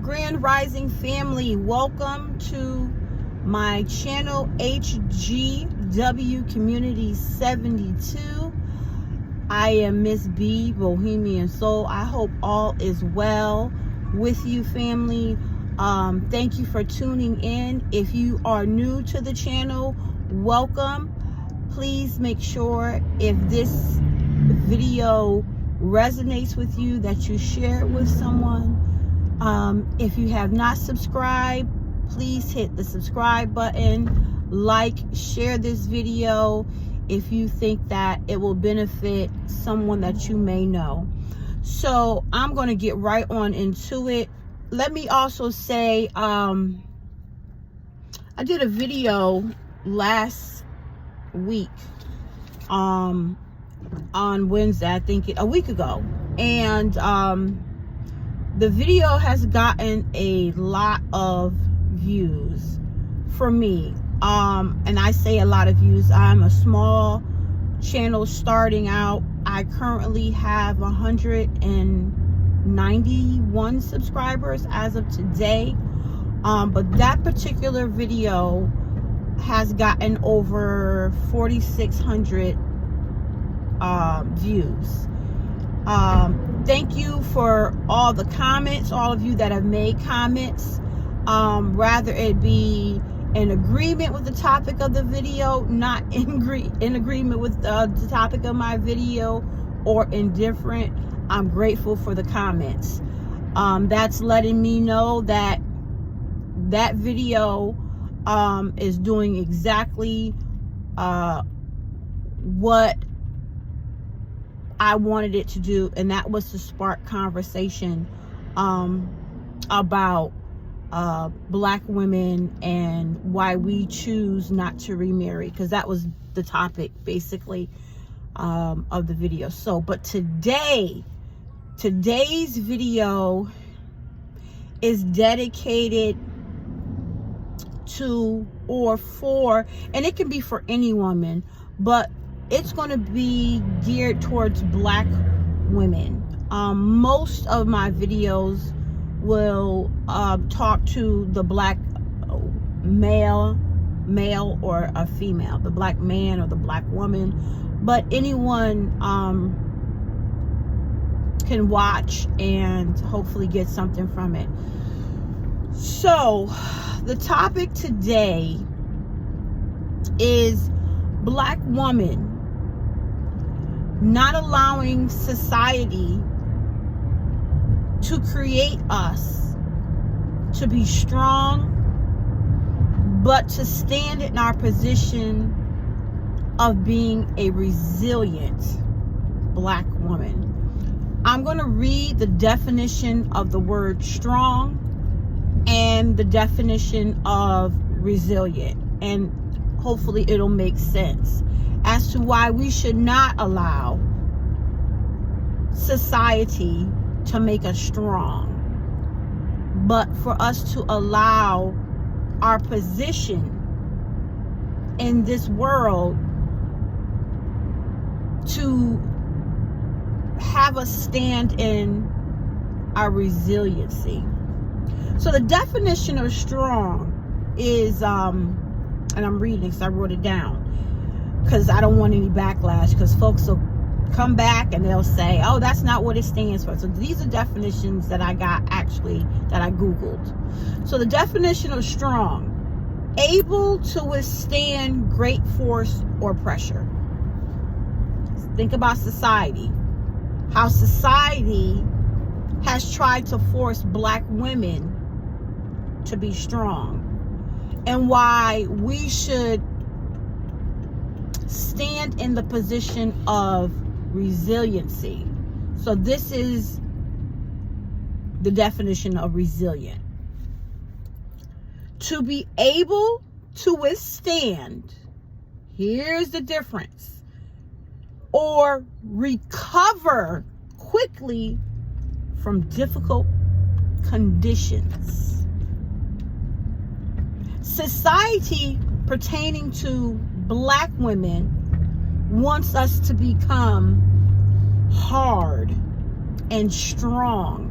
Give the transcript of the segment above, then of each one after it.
Grand Rising family, welcome to my channel HGW Community 72. I am Miss B, Bohemian Soul. I hope all is well with you, family. Thank you for tuning in. If you are new to the channel, welcome. Please make sure if this video resonates with you that you share it with someone. If you have not subscribed, please hit the subscribe button, like, share this video if you think that it will benefit someone that you may know. So I'm going to get right on into it. Let me also say, I did a video last week on Wednesday, I think a week ago, and the video has gotten a lot of views for me, and I say a lot of views. I'm a small channel starting out. I currently have 191 subscribers as of today, but that particular video has gotten over 4,600 views. Thank you for all the comments, all of you that have made comments, rather it be in agreement with the topic of the video, not in agreement with the topic of my video, or indifferent. I'm grateful for the comments. That's letting me know that that video is doing exactly what I wanted it to do, and that was to spark conversation about black women and why we choose not to remarry, because that was the topic basically of the video. So but today's video is dedicated to, or for, and it can be for any woman, but it's going to be geared towards black women. Most of my videos will talk to the black male or a female, the black man or the black woman, but anyone can watch and hopefully get something from it. So the topic today is black woman not allowing society to create us to be strong, but to stand in our position of being a resilient black woman. I'm going to read the definition of the word strong and the definition of resilient, and hopefully it'll make sense as to why we should not allow society to make us strong, but for us to allow our position in this world to have us stand in our resiliency. So the definition of strong is, and I'm reading because I wrote it down, because I don't want any backlash, because folks will come back and they'll say, oh, that's not what it stands for. So these are definitions that I got, actually, that I Googled. So the definition of strong: able to withstand great force or pressure. Think about society. How society has tried to force black women to be strong, and why we should stand in the position of resiliency. So this is the definition of resilient: to be able to withstand, here's the difference, or recover quickly from difficult conditions. Society pertaining to black women wants us to become hard and strong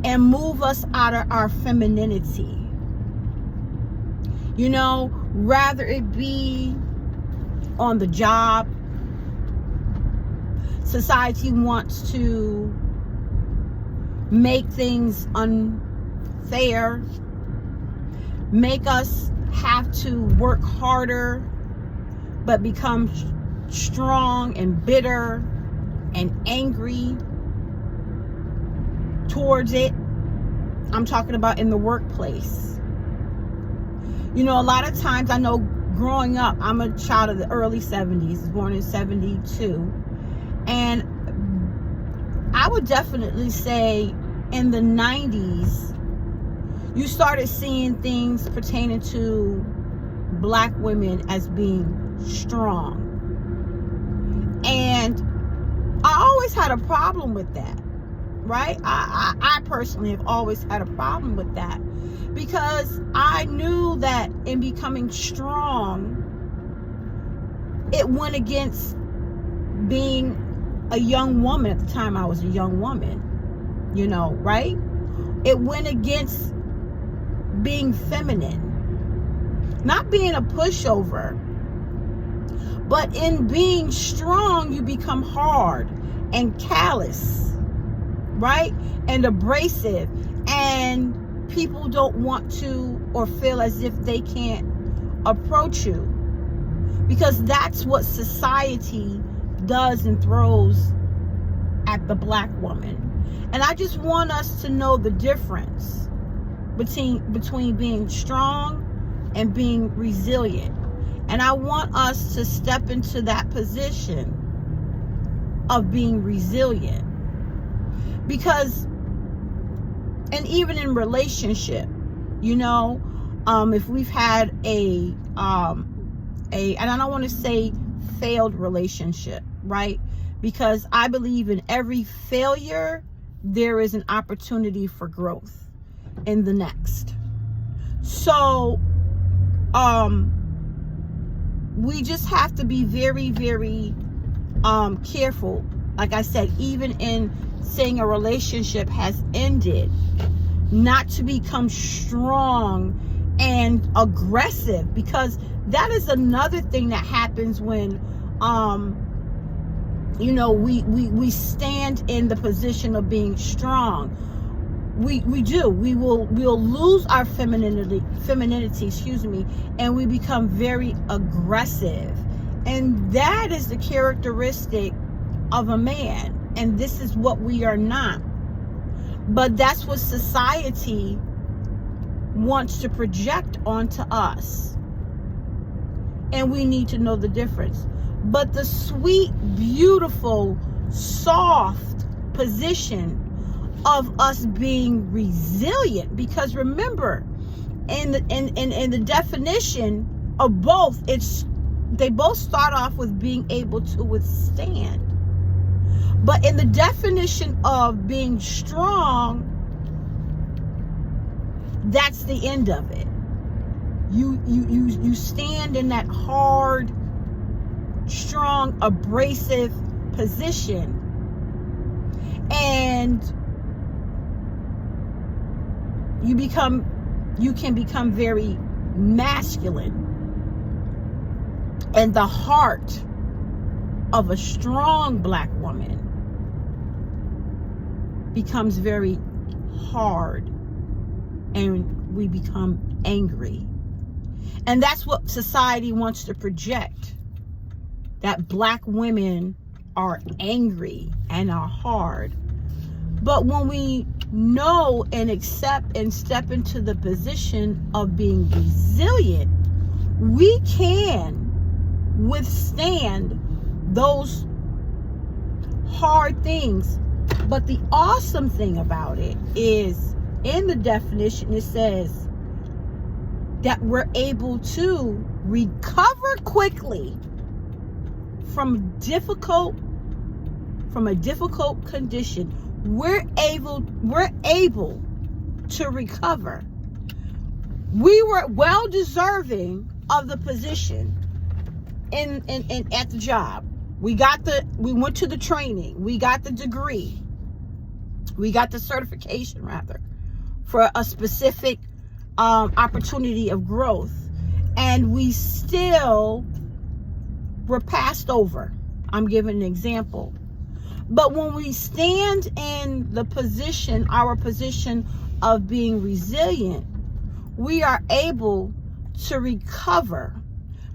and move us out of our femininity. You know, rather it be on the job. Society wants to make things unfair, make us have to work harder, but become strong and bitter and angry towards it. I'm talking about in the workplace. You know, a lot of times, I know growing up, I'm a child of the early 70s, born in 72. And I would definitely say in the 90s, you started seeing things pertaining to black women as being strong. And I always had a problem with that, right? I personally have always had a problem with that, because I knew that in becoming strong, it went against being a young woman. At the time, I was a young woman, you know, right? It went against being feminine, not being a pushover, but in being strong, you become hard and callous, right? And abrasive, and people don't want to or feel as if they can't approach you, because that's what society does and throws at the black woman. And I just want us to know the difference between being strong and being resilient. And I want us to step into that position of being resilient, because, and even in relationship, you know, if we've had and I don't want to say failed relationship, right? Because I believe in every failure, there is an opportunity for growth in the next. So, we just have to be very, very careful. Like I said, even in saying a relationship has ended, not to become strong and aggressive, because that is another thing that happens when you know, we stand in the position of being strong. We'll lose our femininity, and we become very aggressive. And that is the characteristic of a man, and this is what we are not. But that's what society wants to project onto us, and we need to know the difference. But the sweet, beautiful, soft position of us being resilient, because remember, in the definition of both, they both start off with being able to withstand. But in the definition of being strong, that's the end of it. You stand in that hard, strong, abrasive position, and you can become very masculine. And the heart of a strong black woman becomes very hard, and we become angry. And that's what society wants to project, that black women are angry and are hard. But when we know and accept and step into the position of being resilient, we can withstand those hard things. But the awesome thing about it is, in the definition, it says that we're able to recover quickly from a difficult condition. We're able to recover. We were well deserving of the position in at the job. We went to the training, we got the degree, We got the certification, rather, for a specific opportunity of growth. And we still were passed over. I'm giving an example. But when we stand in the position, our position of being resilient, we are able to recover,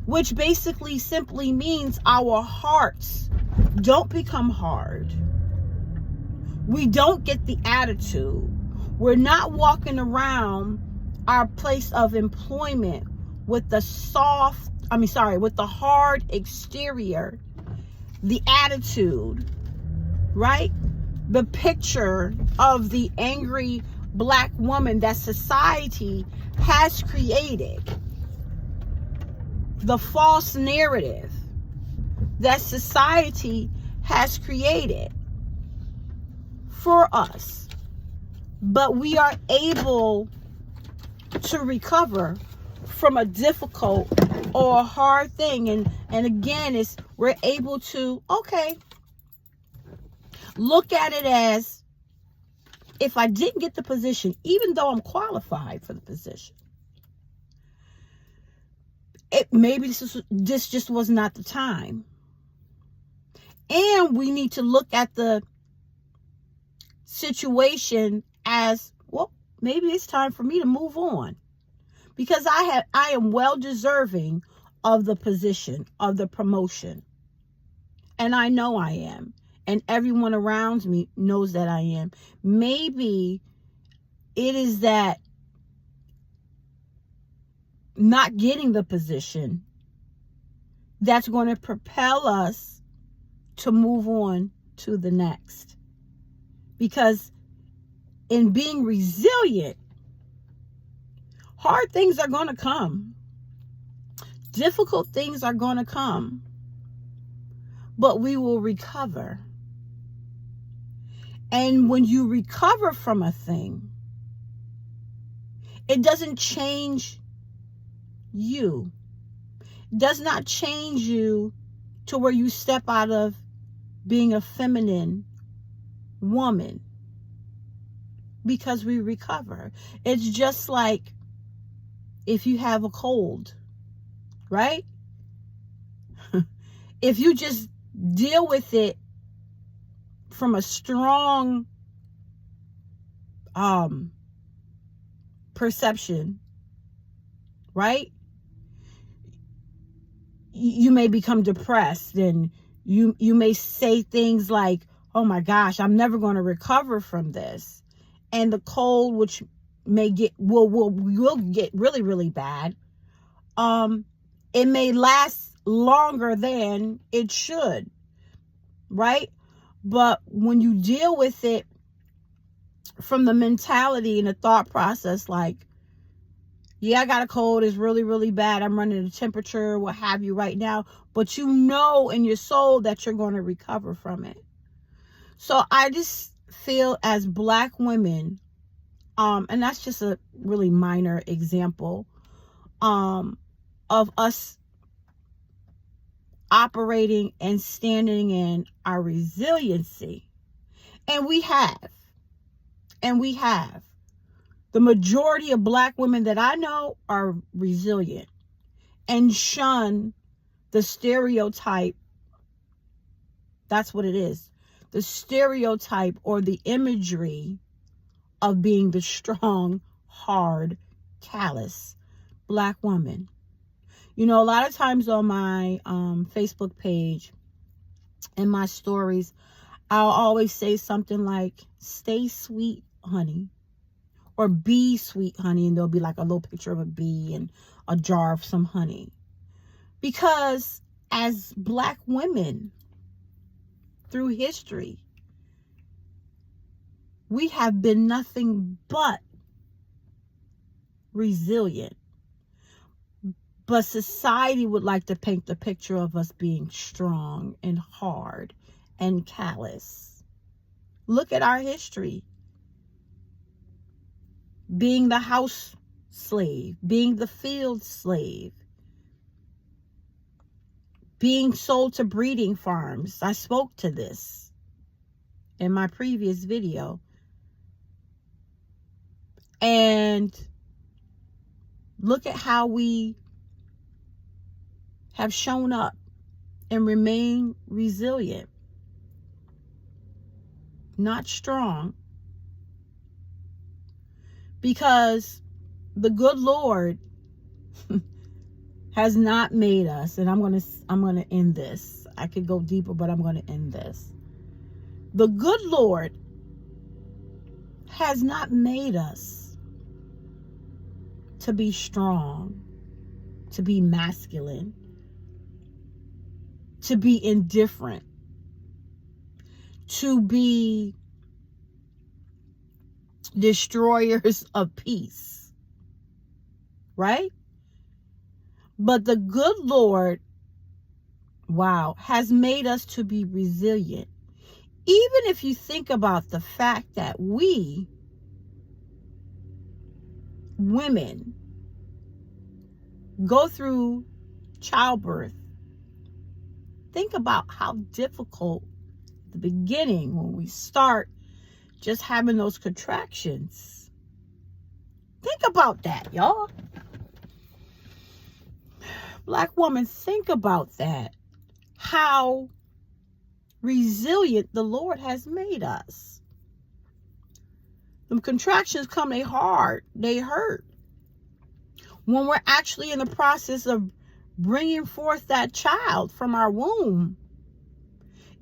which basically simply means our hearts don't become hard. We don't get the attitude. We're not walking around our place of employment with the with the hard exterior, the attitude, right? The picture of the angry black woman that society has created. The false narrative that society has created for us. But we are able to recover from a difficult or a hard thing. And again, we're able to, okay, look at it as, if I didn't get the position, even though I'm qualified for the position, maybe this just was not the time. And we need to look at the situation as, well, maybe it's time for me to move on, because I am well deserving of the position, of the promotion. And I know I am. And everyone around me knows that I am. Maybe it is that not getting the position that's going to propel us to move on to the next. Because in being resilient, hard things are going to come. Difficult things are going to come. But we will recover. And when you recover from a thing, it doesn't change you. It does not change you to where you step out of being a feminine woman, because we recover. It's just like if you have a cold, right? If you just deal with it from a strong perception, right? You may become depressed, and you may say things like, oh my gosh, I'm never going to recover from this. And the cold, which may will get really, really bad, it may last longer than it should, right? But when you deal with it from the mentality and the thought process, like, yeah, I got a cold, it's really, really bad, I'm running a temperature, what have you right now, but you know in your soul that you're going to recover from it. So I just feel, as Black women, and that's just a really minor example of us operating and standing in our resiliency. And we have. The majority of Black women that I know are resilient and shun the stereotype. That's what it is. The stereotype or the imagery of being the strong, hard, callous Black woman. You know, a lot of times on my Facebook page, in my stories, I'll always say something like, stay sweet, honey, or be sweet, honey. And there'll be like a little picture of a bee and a jar of some honey. Because as Black women through history, we have been nothing but resilient. But society would like to paint the picture of us being strong and hard and callous. Look at our history. Being the house slave, being the field slave, being sold to breeding farms. I spoke to this in my previous video. And look at how we have shown up and remain resilient, not strong, because the good Lord has not made us, and I'm gonna end this. I could go deeper, but I'm gonna end this. The good Lord has not made us to be strong, to be masculine, to be indifferent, to be destroyers of peace, right? But the good Lord, wow, has made us to be resilient. Even if you think about the fact that we, women, go through childbirth. Think about how difficult the beginning, when we start just having those contractions. Think about that, y'all. Black woman, think about that. How resilient the Lord has made us. The contractions come, they hard, they hurt. When we're actually in the process of bringing forth that child from our womb,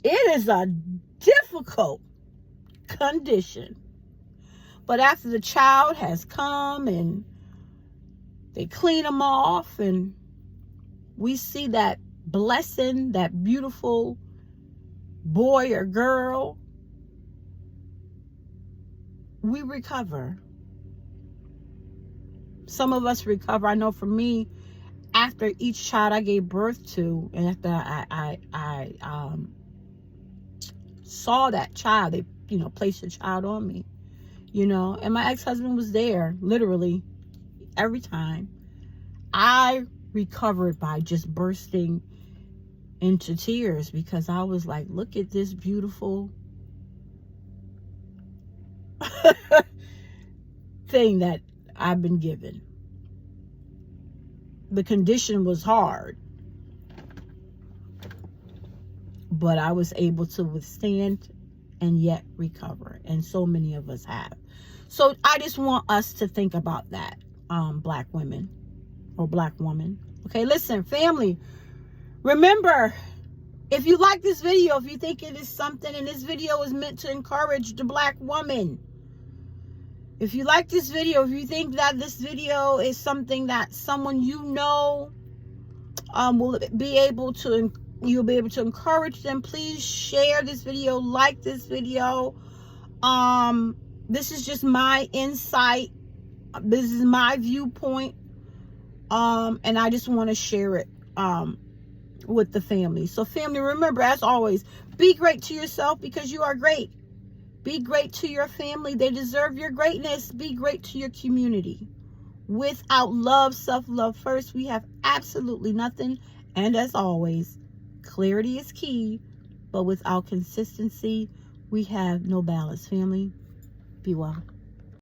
it is a difficult condition. But after the child has come and they clean them off and we see that blessing, that beautiful boy or girl, we recover. Some of us recover. I know for me, after each child I gave birth to, and after I saw that child, they, placed a child on me, and my ex-husband was there literally every time. I recovered by just bursting into tears because I was like, look at this beautiful thing that I've been given. The condition was hard, but I was able to withstand and yet recover, and so many of us have. So I just want us to think about that, black women or black woman. Okay, listen, family, remember, if you like this video, if you think it is something, and this video is meant to encourage the black woman, if you like this video, if you think that this video is something that someone will be able to, you'll be able to encourage them, please share this video, like this video. This is just my insight. This is my viewpoint. And I just want to share it with the family. So family, remember, as always, be great to yourself because you are great. Be great to your family. They deserve your greatness. Be great to your community. Without love, self-love first, we have absolutely nothing. And as always, clarity is key, but without consistency, we have no balance. Family, be well.